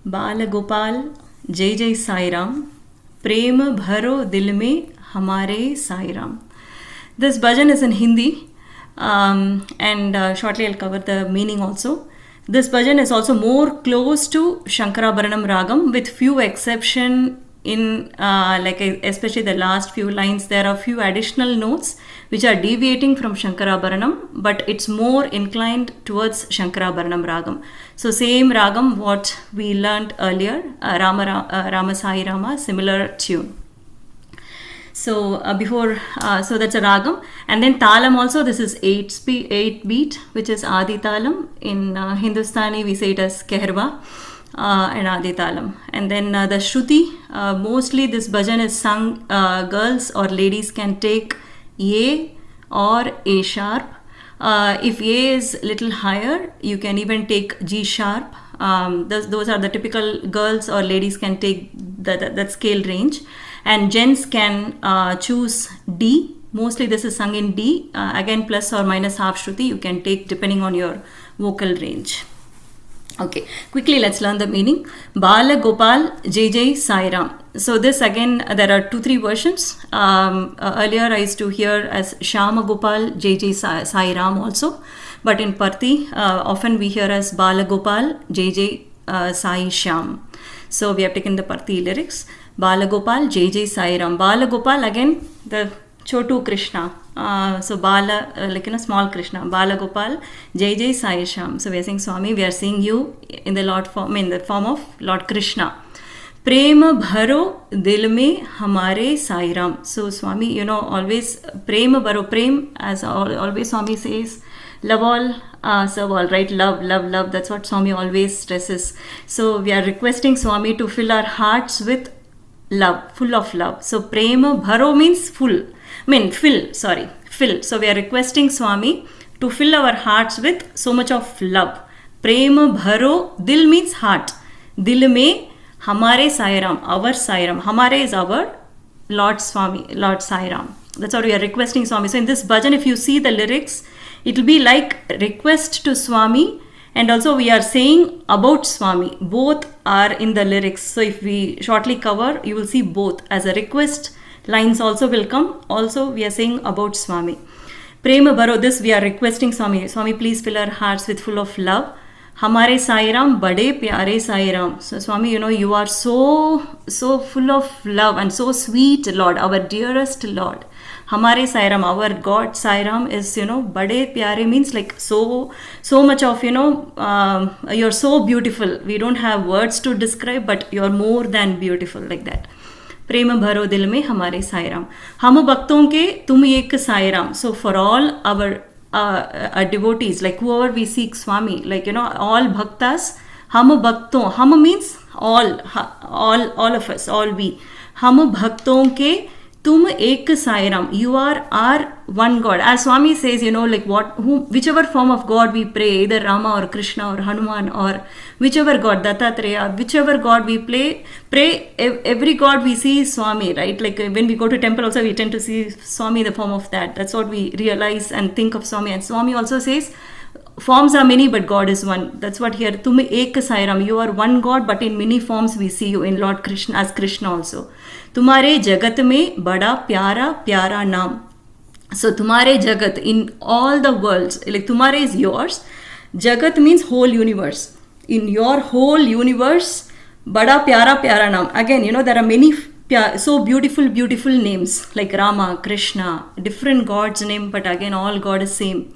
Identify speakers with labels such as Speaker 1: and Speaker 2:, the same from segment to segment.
Speaker 1: बाला गोपाल जय जय साईराम प्रेम भरो दिल में हमारे Sairam. This bhajan is in Hindi and shortly I'll cover the meaning also. This bhajan is also more close to Shankarabharanam Ragam with few exception in especially the last few lines. There are few additional notes which are deviating from Shankarabharanam, but it's more inclined towards Shankarabharanam Ragam. So same Ragam what we learnt earlier, Rama Sai Rama, similar tune. So so that's a ragam, and then talam also. This is 8 beat, which is Adi talam. In Hindustani we say it as kehrwa and Adi talam. And then the shruti. Mostly this bhajan is sung. Girls or ladies can take A or A sharp. If A is little higher, you can even take G sharp. Those are the typical girls or ladies can take that scale range. And gents can choose D. Mostly this is sung in D. Again, plus or minus half shruti you can take depending on your vocal range. Okay, quickly let's learn the meaning. Bala Gopal Jai Jai Sairam. So this again, there are 2-3 versions. Earlier I used to hear as Shatam Bhajan Jai Jai Sairam also. But in Parthi, often we hear as Bala Gopal Jai Jai Sai Shyam. So we have taken the Parthi lyrics. Bala Gopal Jai Jai Sairam. Bala Gopal, again the Chotu Krishna. So Bala, small Krishna. Bala Gopal Jai Jai Sai Shyam. So we are saying Swami, we are seeing you in the form of Lord Krishna. Prem Bharo dil mein Hamare Sairam. So Swami, always Prem Bharo, Prem, as always Swami says, love all, serve all, right? Love, love, love. That's what Swami always stresses. So we are requesting Swami to fill our hearts with love, full of love. So Prema Bharo means full. Fill. So we are requesting Swami to fill our hearts with so much of love. Prema Bharo, dil means heart. Dil mein Hamare Sairam, our Sairam. Hamare is our Lord Swami, Lord Sairam. That's what we are requesting Swami. So in this bhajan, if you see the lyrics, it will be like request to Swami, and also we are saying about Swami. Both are in the lyrics. So if we shortly cover, you will see both. As a request, lines also will come. Also we are saying about Swami. Prema Bharo, this we are requesting Swami. Swami, please fill our hearts with full of love. Hamare Sairam, Badey, Pyaarey Sairam. So Swami, you are so full of love and so sweet, Lord, our dearest Lord. Hamare Sairam, our God Sairam is, Badey, Pyaarey means like so much of, you're so beautiful. We don't have words to describe, but you're more than beautiful, like that. Prem Bharo dil mein Hamare Sairam. Hum Bhakthon ke tum ek Sairam. So for all our devotees, like whoever we seek Swami, all bhaktas, hum Bhakton. Hum means all of us, all we. Hum Bhakton ke tum ek Sairam. You are our one God. As Swami says, whichever form of God we pray, either Rama or Krishna or Hanuman or whichever God, Dattatreya, whichever God we pray, every God we see is Swami, right? Like when we go to temple also, we tend to see Swami in the form of that. That's what we realize and think of Swami. And Swami also says, forms are many, but God is one. That's what here, tum ek Sairam. You are one God, but in many forms we see you in Lord Krishna, as Krishna also. Tumharey Jagath mein Bada Pyaara Pyaara Naam. So Tumharey Jagath, in all the worlds, like Tumharey is yours. Jagath means whole universe. In your whole universe, Bada Pyaara Pyaara Naam. Again, there are many so beautiful names like Rama, Krishna, different gods' name, but again all God is same.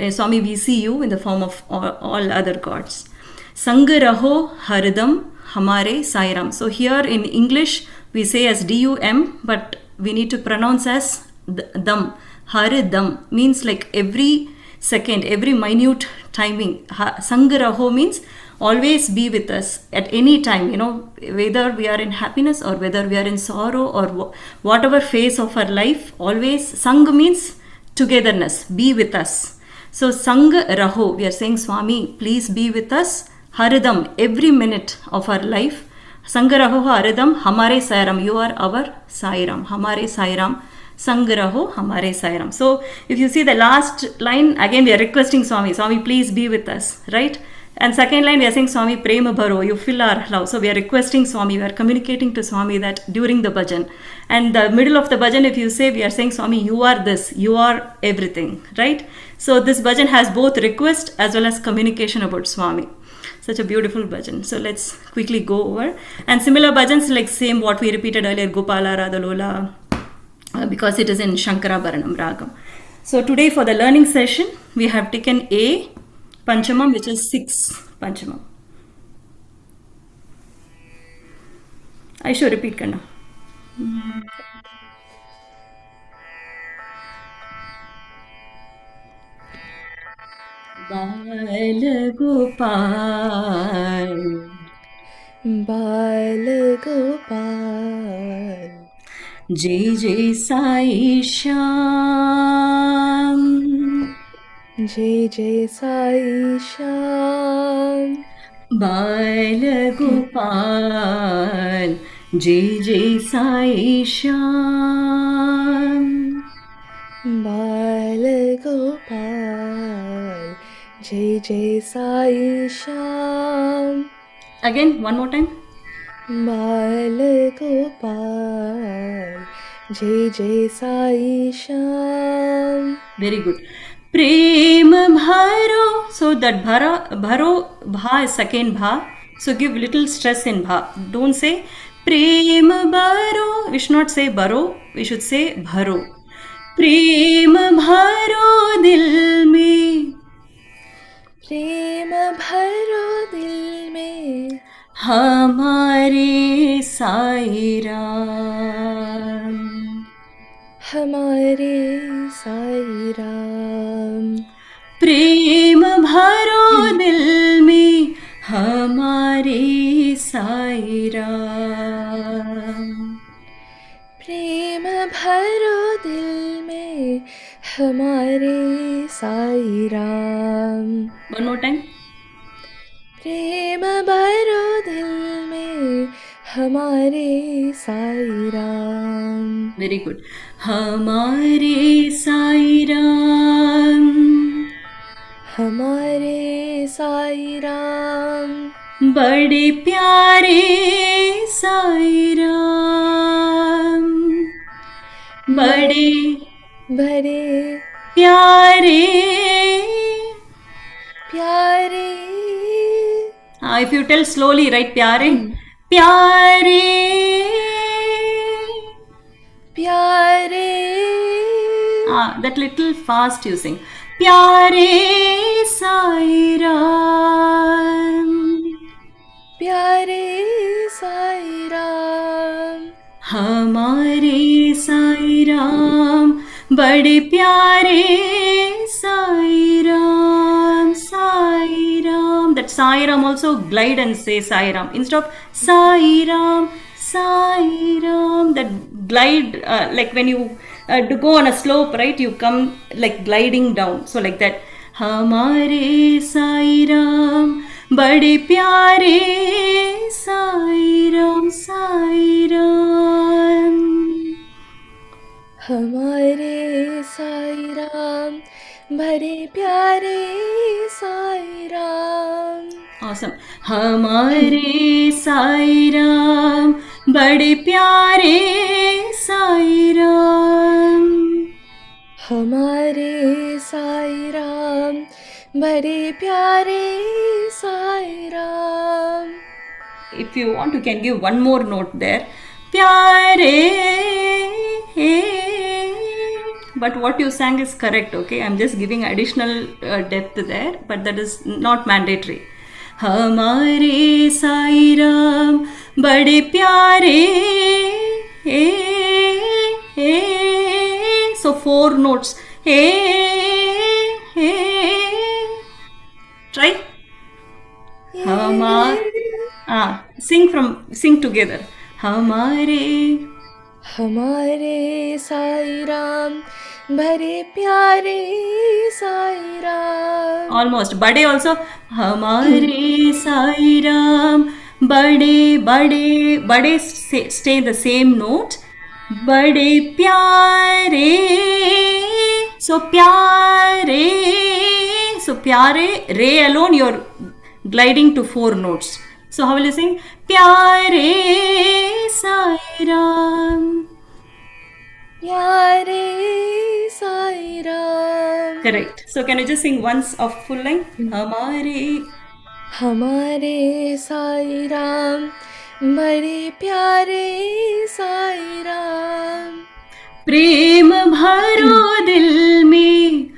Speaker 1: Swami, we see you in the form of all other gods. Sang Raho Haridam Hamare Sairam. So here in English we say as D-U-M, but we need to pronounce as dam. Haridam means like every second, every minute timing. Sang Raho means always be with us at any time, whether we are in happiness or whether we are in sorrow or whatever phase of our life, always. Sang means togetherness, be with us. So Sang Raho, we are saying Swami, please be with us. Haridam, every minute of our life. Sang Raho Haridam, Hamare Sairam, you are our Sairam. Hamare Sairam, Sang Raho Hamare Sairam. So if you see the last line, again we are requesting Swami, Swami, please be with us, right? And second line we are saying Swami Prema Bharo, you fill our love. So we are requesting Swami, we are communicating to Swami that during the bhajan. And the middle of the bhajan, if you say, we are saying Swami, you are this, you are everything, right? So this bhajan has both request as well as communication about Swami. Such a beautiful bhajan. So let's quickly go over. And similar bhajans like same what we repeated earlier, Gopala, Radhalola, because it is in Shankara-Bharanam Ragam. So today for the learning session, we have taken A Panchamam, which is 6 Panchamam. I should repeat, Kanna. Bala Gopal,
Speaker 2: Bala Gopal,
Speaker 1: Jai Jai Sai Shyam,
Speaker 2: Jai Jai Sai Shyam,
Speaker 1: Bala Gopal, Jai Jai Sai Shyam,
Speaker 2: Bala Gopal, Jai Jai Sai Shyam.
Speaker 1: Again, one more time.
Speaker 2: Bala Gopal, Jai Jai Sai Shyam.
Speaker 1: Very good. Prem Bharo. So that Bharo, Bha is second Bha. So give little stress in Bha. Don't say Prem Bharo. We should not say Bharo. We should say Bharo. Prem Bharo Dil Mein.
Speaker 2: प्रेम भरो दिल में
Speaker 1: हमारे साईराम,
Speaker 2: हमारे साईराम.
Speaker 1: प्रेम भरो दिल में हमारे साईराम,
Speaker 2: प्रेम भरो दिल में हमारे साईराम.
Speaker 1: One more time.
Speaker 2: प्रेम भरो दिल में हमारे साईराम.
Speaker 1: Very good. हमारे साईराम,
Speaker 2: हमारे साईराम.
Speaker 1: बड़े प्यारे साईराम, बड़े
Speaker 2: बड़े
Speaker 1: प्यारे.
Speaker 2: प्यारे.
Speaker 1: If you tell slowly, right? प्यारे, प्यारे,
Speaker 2: प्यारे.
Speaker 1: That little fast you sing. प्यारे साईराम,
Speaker 2: प्यारे साईराम.
Speaker 1: हमारे साईराम, बड़े प्यारे Sairam, Sairam. That Sairam also glide and say Sairam instead of Sairam, Sairam. That glide like when you to go on a slope, right? You come like gliding down. So like that. हमारे साईराम, बड़े प्यारे साईराम, साईराम.
Speaker 2: हमारे साईराम, बड़े प्यारे साईराम.
Speaker 1: Awesome. हमारे साईराम, बड़े प्यारे साईराम,
Speaker 2: हमारे साईराम, बड़े प्यारे Sairam.
Speaker 1: If you want, you can give one more note there. प्यारे. But what you sang is correct, okay? I'm just giving additional depth there, but that is not mandatory. हमारे साईराम, बड़े प्यारे. So 4 notes. Try. Sing together. हमारे
Speaker 2: हमारे साईराम, बड़े प्यारे Sairam.
Speaker 1: Almost. Badey also. हमारे साईराम, बड़े बड़े बड़े stay the same note. बड़े प्यारे. So प्यारे. So प्यारे. Re alone you're gliding to 4 notes. So how will you sing? Pyaare Sairam.
Speaker 2: Pyaare Sairam.
Speaker 1: Correct. So can you just sing once of full line? Hamare.
Speaker 2: Hamare Sairam, bade pyare Sairam.
Speaker 1: प्रेम भरो दिल में,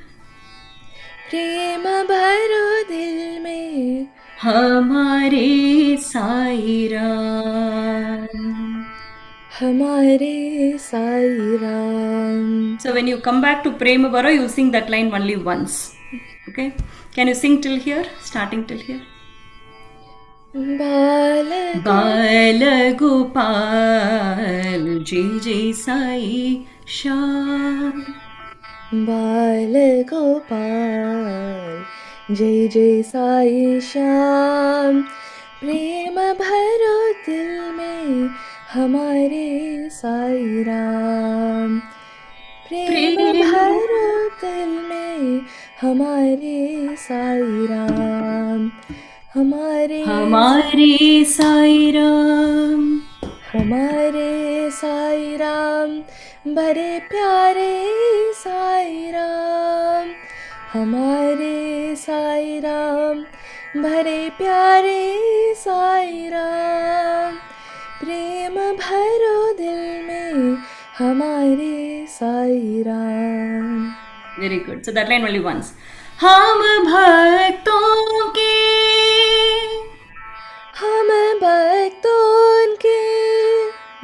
Speaker 2: प्रेम भरो दिल में,
Speaker 1: हमारे Sairam.
Speaker 2: Hamare Sairam.
Speaker 1: So when you come back to Prem Bharo, you sing that line only once. Okay? Can you sing till here? Starting till here?
Speaker 2: Bala
Speaker 1: Gopal, Jai Jai Sai Shyam.
Speaker 2: Bala Gopal, Jai Jai Sai Shyam. प्रेम भरो दिल में हमारे साईराम. प्रेम भरो दिल में हमारे साईराम. हमारे
Speaker 1: साईराम,
Speaker 2: हमारे साईराम, बड़े प्यारे साईराम. हमारे साईराम, बड़े प्यारे साईराम. प्रेम भरो दिल में हमारे Sairam.
Speaker 1: Very good. So that line only once. हम भक्तों के,
Speaker 2: हम भक्तों के.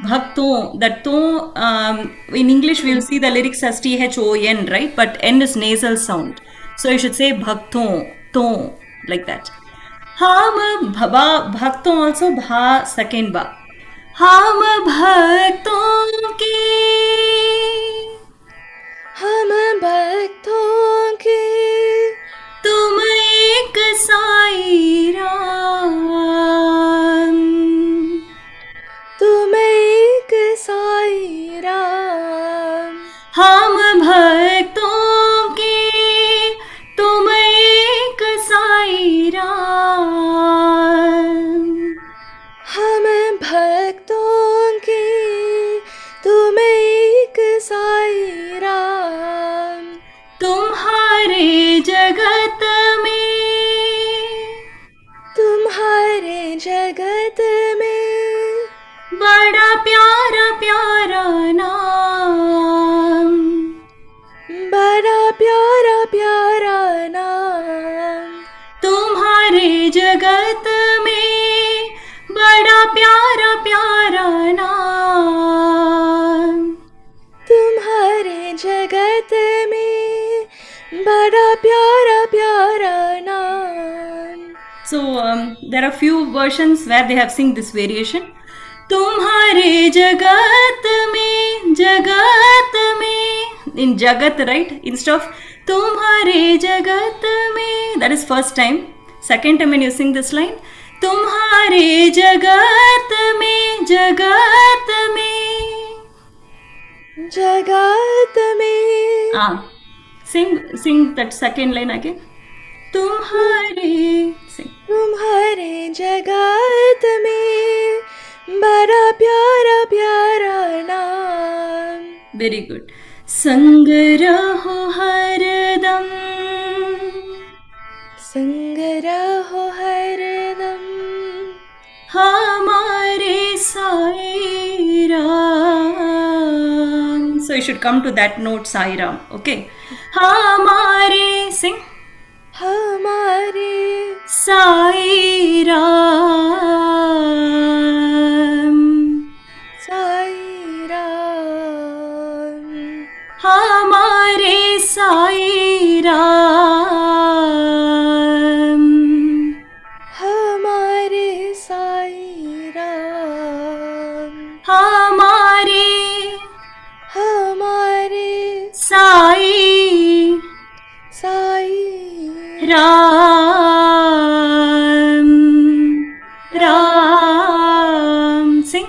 Speaker 1: Bhakthon, that ton, in English we will see the lyrics as THON, right? But N is nasal sound. So you should say Bhakthon, ton, like that. Ham Bhakthon also Bha, second Ba. Ham Bhakton ke,
Speaker 2: हम भक्तों के,
Speaker 1: तुम एक साईराम.
Speaker 2: तुम एक साईराम.
Speaker 1: हम भक्तों के, तुम एक साईराम.
Speaker 2: हम भक्तों के, तुम एक साईराम.
Speaker 1: तुम्हारे जगत में,
Speaker 2: तुम्हारे जगत में,
Speaker 1: बड़ा प्यारा प्यारा नाम.
Speaker 2: बड़ा प्यारा प्यारा नाम.
Speaker 1: तुम्हारे जगत में, बड़ा प्यारा प्यारा नाम.
Speaker 2: तुम्हारे जगत में, बड़ा प्यारा प्यारा नाम.
Speaker 1: So there are few versions where they have sing this variation. तुम्हारे जगत में, in Jagath, right? Instead of तुम्हारे जगत में, that is first time. Second time when you sing this line, तुम्हारे जगत में, जगत में. Sing that second line again. तुम्हारे, sing.
Speaker 2: तुम्हारे जगत में, बड़ा प्यारा प्यारा नाम.
Speaker 1: Very good. संग रहो हरदम,
Speaker 2: संग रहो हरदम.
Speaker 1: हमारे Sairam. So you should come to that note Sairam. Okay. हमारे, sing.
Speaker 2: हमारे
Speaker 1: साईराम,
Speaker 2: साईराम.
Speaker 1: हमारे साईराम.
Speaker 2: हमारे साईराम.
Speaker 1: हमारे साई राम. राम, sing.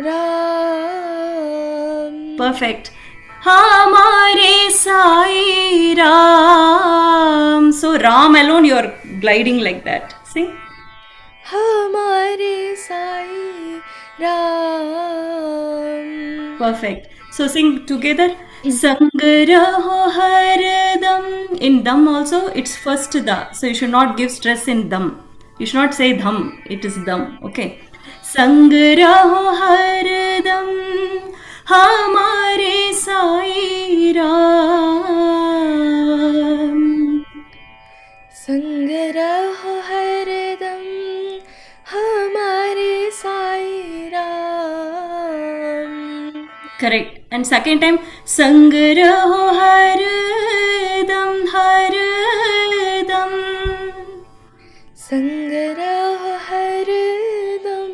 Speaker 2: राम.
Speaker 1: Perfect. हमारे Sai Ram. So Ram alone you are gliding like that. Sing.
Speaker 2: हमारे Sai Ram.
Speaker 1: Perfect. So sing together. Sang raho haradam. In dam also, it's first da. So you should not give stress in dam. You should not say dham. It is dam. Okay. Sang raho haradam. Hamare Sairam.
Speaker 2: संग रहो हरदम हमारे Sai Ram.
Speaker 1: Correct. And second time, sang raho haradam haradam.
Speaker 2: संग रहो हरदम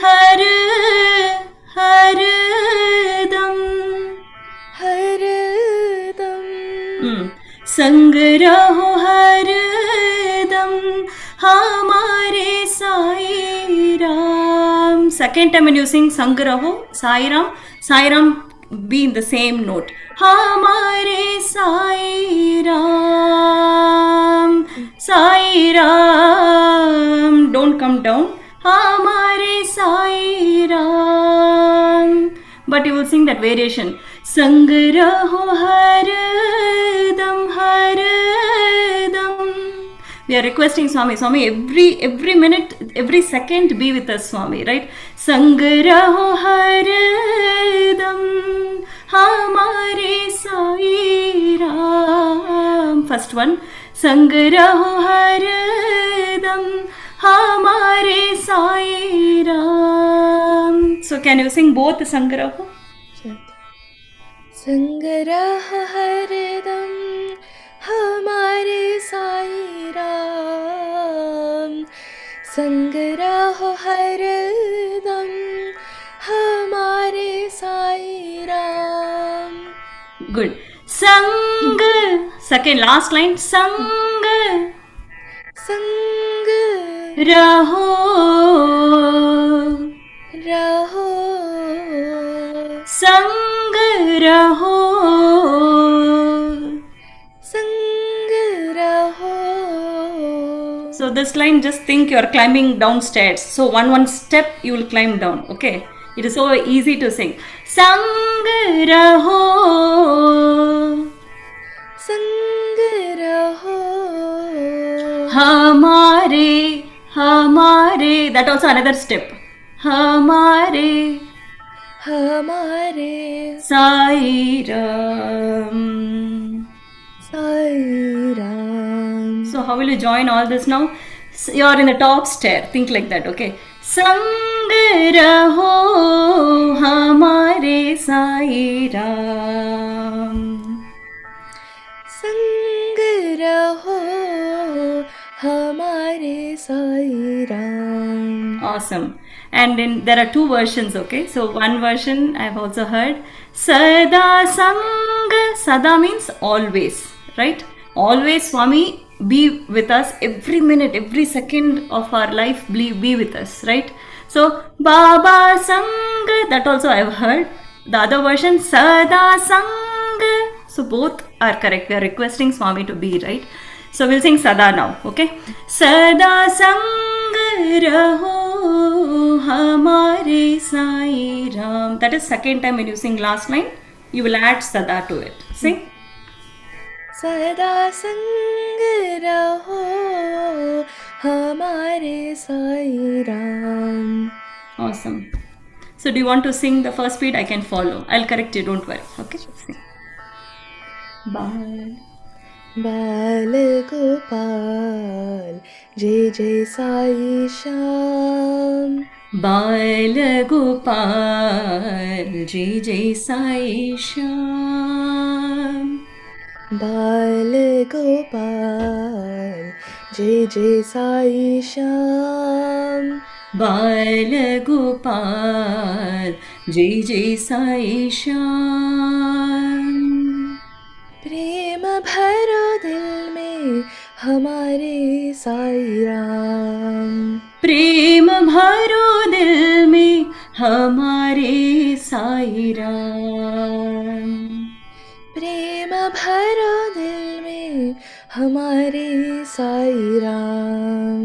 Speaker 1: haradam.
Speaker 2: हरदम.
Speaker 1: sang raho haradam hamare Sairam. Second time when you sing sang raho Sairam, Sairam be in the same note. Hamare Sairam, Sairam. Don't come down. Hamare Sairam. But you will sing that variation. Sang raho haradam haradam. We are requesting Swami. Swami, every minute, every second be with us, Swami, right? Sang raho haradam hamare Sairam. First one. Sang raho haradam hamare Sairam. So can you sing both sang raho?
Speaker 2: संग रहो हरदम हमारे साई राम. संग रहो हरदम हमारे Sai Ram.
Speaker 1: Good. Sang. Second last line. Sang
Speaker 2: संग
Speaker 1: raho.
Speaker 2: रहो
Speaker 1: Sang raho.
Speaker 2: संग रहो.
Speaker 1: So this line, just think you are climbing downstairs. So one step you will climb down. Okay. It is so easy to sing. Sang raho.
Speaker 2: संग रहो
Speaker 1: Hamare. Hamare. That also another step. Hamare
Speaker 2: हमारे
Speaker 1: Sairam.
Speaker 2: Sai Ram.
Speaker 1: So how will you join all this now? You are in the top stair. Think like that, okay? Sang raho hamare Sairam.
Speaker 2: संग रहो हमारे Sai Ram.
Speaker 1: Awesome. And there are two versions, okay? So one version I've also heard. Sada sang. Sada means always, right? Always Swami be with us every minute, every second of our life, be with us, right? So Baba sang. That also I've heard. The other version, Sada sang. So both are correct. We are requesting Swami to be, right? So we'll sing Sada now, okay? Sada sang raho hamare Sairam. That is second time when you sing last line, you will add Sada to it. Sing.
Speaker 2: सदा संग रहो हमारे Sai Ram.
Speaker 1: Awesome. So do you want to sing the first beat? I can follow. I'll correct you, don't worry. Okay? Sing. Bye.
Speaker 2: बाल गोपाल जय जय Sai Shyam.
Speaker 1: Bala Gopal, Jai Jai Sai Shyam.
Speaker 2: बाल गोपाल जय जय Sai Shyam.
Speaker 1: Bala Gopal, Jai Jai Sai Shyam.
Speaker 2: प्रेम भरो दिल में हमारे साई राम.
Speaker 1: प्रेम भरो दिल में हमारे साईराम.
Speaker 2: प्रेम भरो दिल में हमारे साई राम.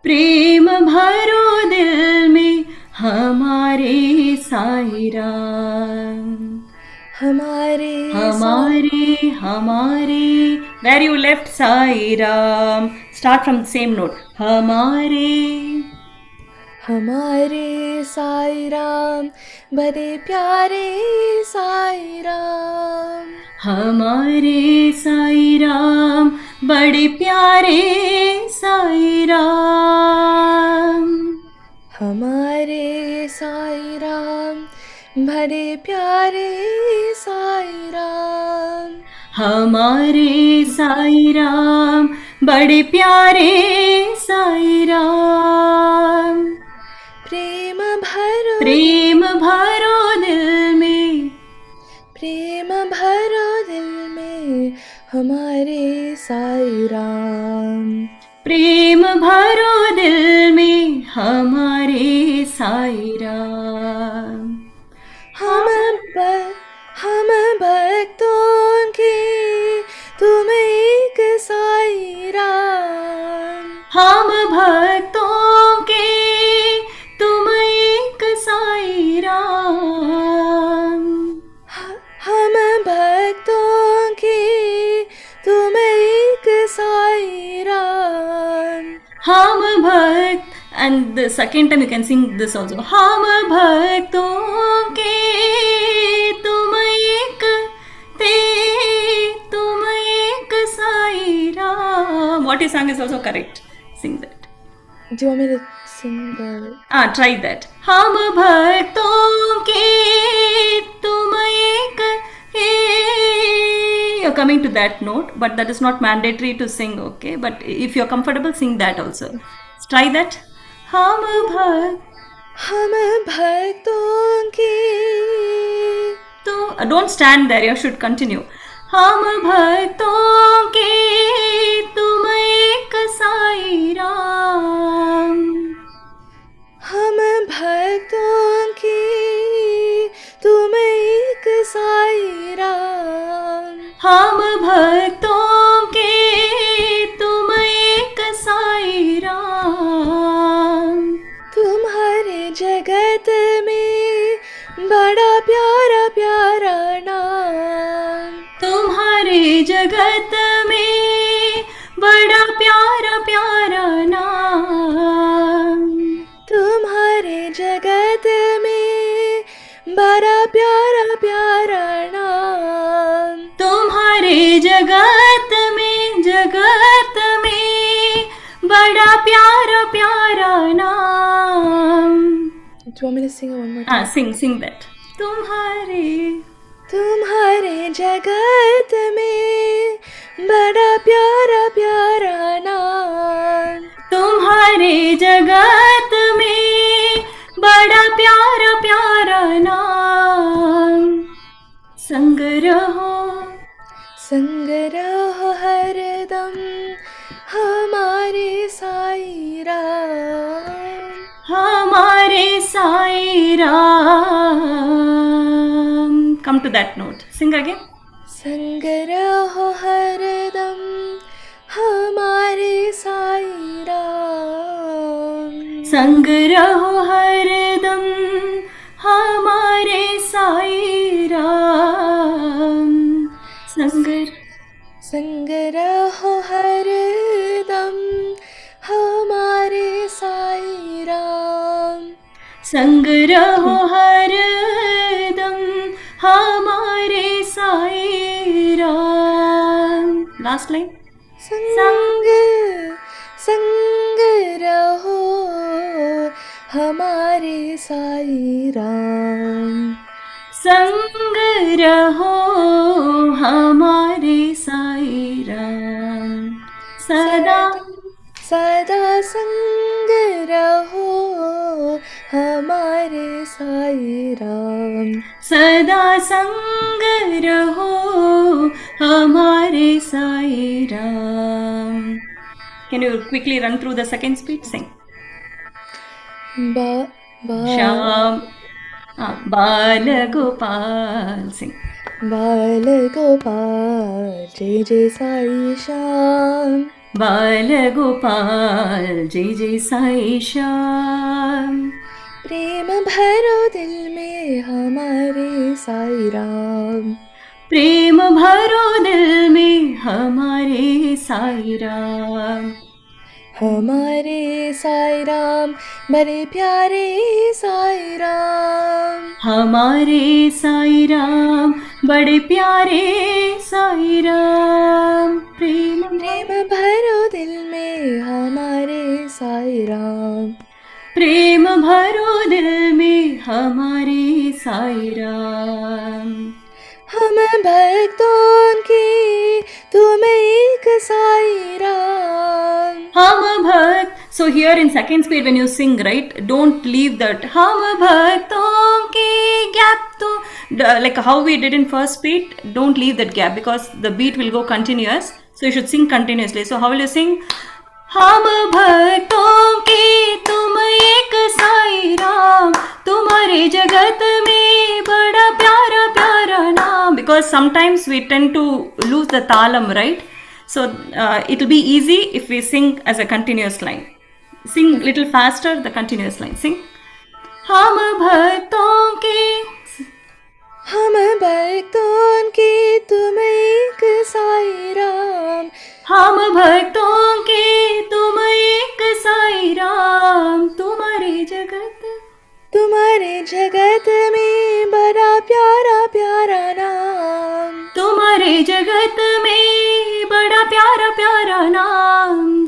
Speaker 1: प्रेम भरो दिल में हमारे साई राम.
Speaker 2: हमारे
Speaker 1: हमारे हमारे. Where you left Sai Ram. Start from the same note. हमारे.
Speaker 2: हमारे साई राम बड़े प्यारे साई राम.
Speaker 1: हमारे साई राम बड़े प्यारे साई राम.
Speaker 2: हमारे साई राम बड़े प्यारे साई राम.
Speaker 1: हमारे साई राम बड़े प्यारे साई राम. प्रेम भरो दिल में.
Speaker 2: प्रेम भरो दिल में हमारे साई राम.
Speaker 1: प्रेम भरो दिल में हमारे साई राम.
Speaker 2: हम भक्तों के तुम एक साई राम.
Speaker 1: हम भक्तों के तुम एक साई राम.
Speaker 2: हम भक्तों के तुम एक साई राम.
Speaker 1: हम भक्त. And the second time you can sing this also. हम भक्तों के तुम एक ते तुम एक Sai Ram. What you sang is also correct. Sing that.
Speaker 2: Do you want me to sing the...
Speaker 1: Try that. हम भक्तों के तुम एक. You're coming to that note, but that is not mandatory to sing, okay? But if you're comfortable, sing that also. Try that. हम
Speaker 2: भक्तों के
Speaker 1: तो don't stand there, you should continue. हम भक्तों के तुम एक साई राम.
Speaker 2: हम भक्तों के तुम एक साई राम.
Speaker 1: हम भक्तों के तुम एक साई राम.
Speaker 2: तुम्हारे जगत में बड़ा प्यारा प्यारा नाम.
Speaker 1: तुम्हारे जगत में बड़ा प्यारा प्यारा नाम.
Speaker 2: तुम्हारे जगत में बड़ा प्यारा प्यारा नाम.
Speaker 1: तुम्हारे जगत में बड़ा प्यारा प्यारा नाम.
Speaker 2: Do you want me to sing it one more time?
Speaker 1: Sing that.
Speaker 2: तुम्हारे जगत में बड़ा प्यारा प्यारा नाम.
Speaker 1: तुम्हारे जगत में बड़ा प्यारा प्यारा नाम. संग रहो हरदम हमारे साई राम. हमारे Sai Ram. Come to that note. Sing again.
Speaker 2: संग रहो हरदम हमारे साई राम.
Speaker 1: संग रहो हरदम हमारे साई राम.
Speaker 2: संग रहो हरदम हमारे साई राम.
Speaker 1: संग रहो हरदम हमारे साई राम. Last line.
Speaker 2: संग रहो हमारे साई राम.
Speaker 1: संग रहो हमारे साई राम. सदा
Speaker 2: संग रहो हमारे साई राम.
Speaker 1: सदा संग रहो हमारे Sai Ram. Can you quickly run through the second speech? Sing. Shyam. Bala Gopal. Sing.
Speaker 2: Bala Gopal, जय जय साई श्याम.
Speaker 1: Bala Gopal, जय जय साई श्याम.
Speaker 2: प्रेम भरो दिल में हमारे साई राम.
Speaker 1: प्रेम भरो दिल में हमारे साई राम.
Speaker 2: हमारे साई राम बड़े प्यारे साई राम.
Speaker 1: हमारे साई राम बड़े प्यारे साई राम. प्रेम
Speaker 2: प्रेम भरो दिल में हमारे साई राम.
Speaker 1: प्रेम भरो दिल में हमारे साई राम.
Speaker 2: हम भक्तों की तुम एक साई राम.
Speaker 1: हम भक्त. So here in second speed when you sing, right, don't leave that हम भक्तों के gap to like how we did in first speed. Don't leave that gap because the beat will go continuous. So you should sing continuously. So how will you sing? हम भक्तों के तुम एक साई राम. तुम्हारे जगत में बड़ा प्यारा प्यारा नाम. Because sometimes we tend to lose the talam, right? So it will be easy if we sing as a continuous line. Sing little faster the continuous line. Sing. हम भक्तों के तुम एक साई राम. हम भक्तों के तुम एक साई राम. तुम्हारे जगत में बड़ा प्यारा प्यारा नाम. तुम्हारे जगत में बड़ा प्यारा प्यारा नाम.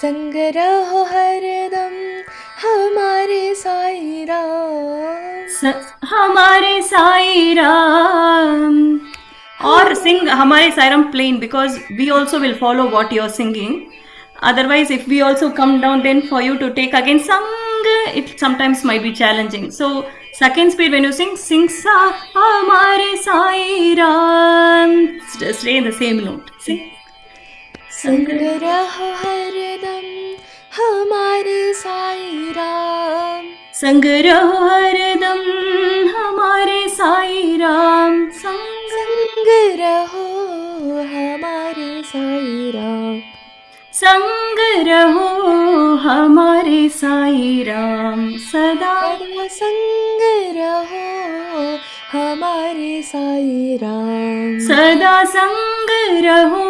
Speaker 2: संग रहो हरदम हमारे साई राम.
Speaker 1: हमारे Sai Ram. Or sing Hamare Sairam plain because we also will follow what you are singing. Otherwise, if we also come down, then for you to take again sang, it sometimes might be challenging. So second speed when you sing sa Hamare Sairam. Stay in the same note. Sing.
Speaker 2: संग रहो हरदम हमारे साई राम.
Speaker 1: संग रहो हरदम हमारे साई राम.
Speaker 2: संग रहो हमारे साई राम.
Speaker 1: संग रहो हमारे साई राम. सदा
Speaker 2: संग रहो हमारे साई राम.
Speaker 1: सदा संग रहो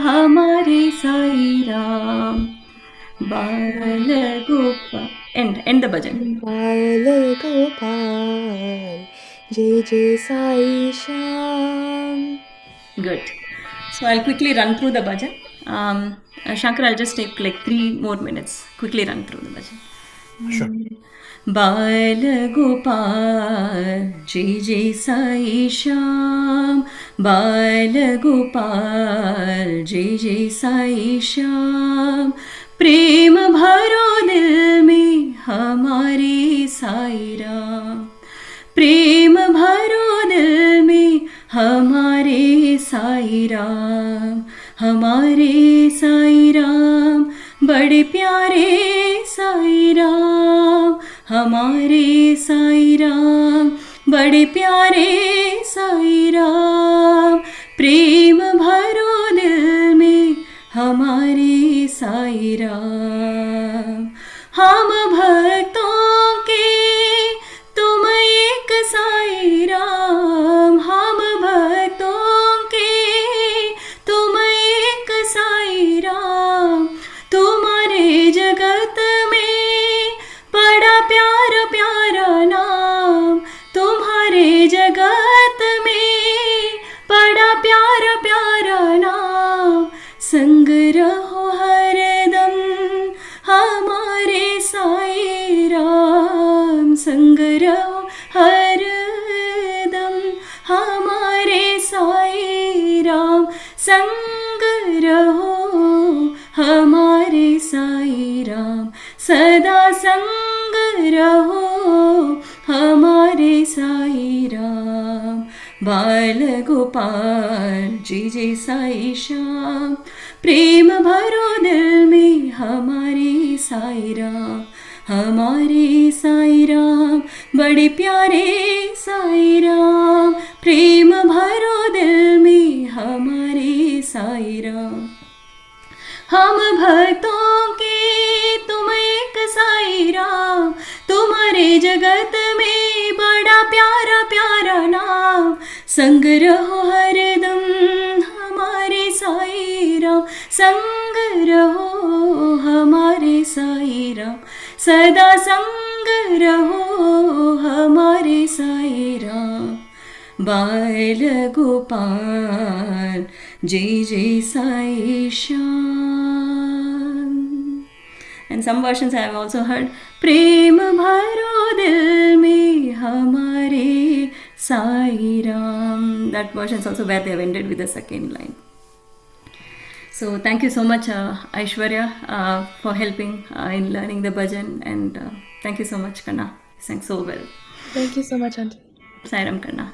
Speaker 1: हमारे साई राम. बाल Gopal. End the bhajan.
Speaker 2: Bala Gopal, जय जय Sai Shyam.
Speaker 1: Good. So I'll quickly run through the bhajan. Shankar, I'll just take like 3 more minutes. Quickly run through the bhajan.
Speaker 3: Sure.
Speaker 1: Bala Gopal, जय जय साई श्याम. Bala Gopal, जय जय साई श्याम. प्रेम भरो दिल में हमारे साई राम. प्रेम भरो दिल में हमारे साई राम. हमारे साई राम बड़े प्यारे साई राम. हमारे साई राम बड़े प्यारे साई राम. प्रेम भरो दिल में हमारे साई राम. हम भक्तों के तुम एक साई राम. हम भक्तों के तुम एक साई राम. तुम्हारे जगत में बड़ा प्यारा प्यारा नाम. तुम्हारे जगत में बड़ा प्यारा प्यारा नाम. संग रहो हरदम हमारे साई राम. संग रहो हरदम हमारे साई राम. संग रहो हमारे साई राम. सदा संग रहो हमारे साई राम. बाल गोपाल जय जय साई श्याम. प्रेम भरो दिल में हमारे साई राम. हमारे साई राम बड़े प्यारे साई राम. प्रेम भरो दिल में हमारे साई राम. भक्तों के तुम एक साई राम, तुम्हारे जगत में बड़ा प्यारा प्यारा नाम। संग रहो हरदम हमारे साई राम, संग रहो हमारे साई राम, सदा संग रहो हमारे साई राम। बाल गोपाल जय जय Sai Shyam. And some versions I have also heard प्रेम भरो दिल में हमारे Sairam. That version is also where they have ended with the second line. So thank you so much Aishwarya for helping in learning the bhajan, and thank you so much Kanna. You sang so well.
Speaker 2: Thank you so much, Auntie.
Speaker 1: Sairam Kanna.